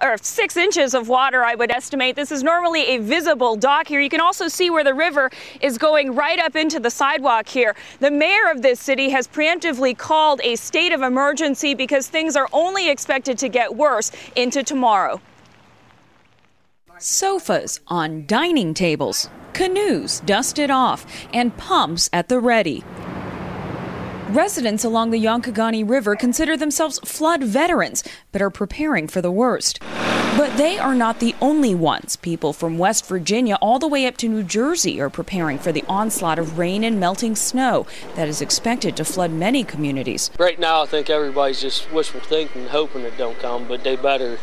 or 6 inches of water, I would estimate. This is normally a visible dock here. You can also see where the river is going right up into the sidewalk here. The mayor of this city has preemptively called a state of emergency because things are only expected to get worse into tomorrow. Sofas on dining tables, canoes dusted off, and pumps at the ready. Residents along the Yonkagani River consider themselves flood veterans, but are preparing for the worst. But they are not the only ones. People from West Virginia all the way up to New Jersey are preparing for the onslaught of rain and melting snow that is expected to flood many communities. Right now, I think everybody's just wishful thinking, hoping it don't come, but they better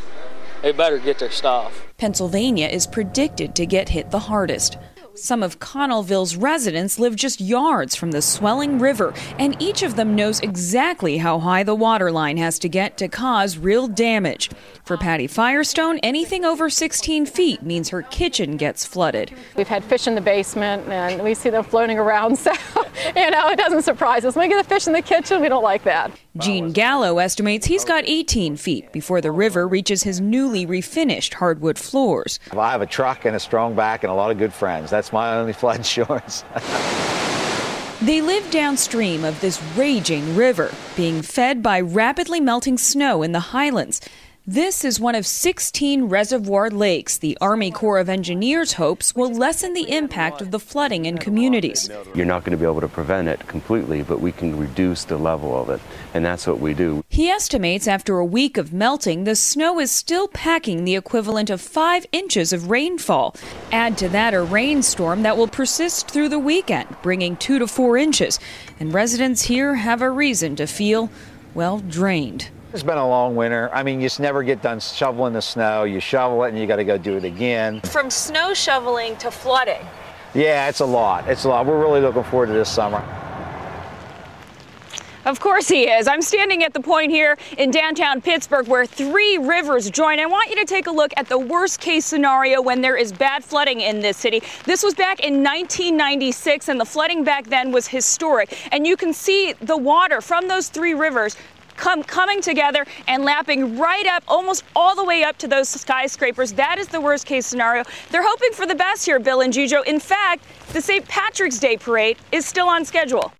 get their stuff. Pennsylvania is predicted to get hit the hardest. Some of Connellville's residents live just yards from the swelling river, and each of them knows exactly how high the water line has to get to cause real damage. For Patty Firestone, anything over 16 feet means her kitchen gets flooded. We've had fish in the basement, and we see them floating around, so, it doesn't surprise us. When we get the fish in the kitchen, we don't like that. Gene Gallo estimates he's got 18 feet before the river reaches his newly refinished hardwood floors. I have a truck and a strong back and a lot of good friends. That's my only flood insurance. They live downstream of this raging river, being fed by rapidly melting snow in the highlands. This is one of 16 reservoir lakes the Army Corps of Engineers hopes will lessen the impact of the flooding in communities. You're not going to be able to prevent it completely, but we can reduce the level of it, and that's what we do. He estimates after a week of melting, the snow is still packing the equivalent of 5 inches of rainfall. Add to that a rainstorm that will persist through the weekend, bringing 2 to 4 inches. And residents here have a reason to feel, well, drained. It's been a long winter. I mean, you just never get done shoveling the snow. You shovel it and you got to go do it again. From snow shoveling to flooding. Yeah, it's a lot. It's a lot. We're really looking forward to this summer. Of course he is. I'm standing at the point here in downtown Pittsburgh where 3 rivers join. I want you to take a look at the worst case scenario when there is bad flooding in this city. This was back in 1996, and the flooding back then was historic. And you can see the water from those 3 rivers coming together and lapping right up, almost all the way up to those skyscrapers. That is the worst case scenario. They're hoping for the best here, Bill and Gijo. In fact, the St. Patrick's Day parade is still on schedule.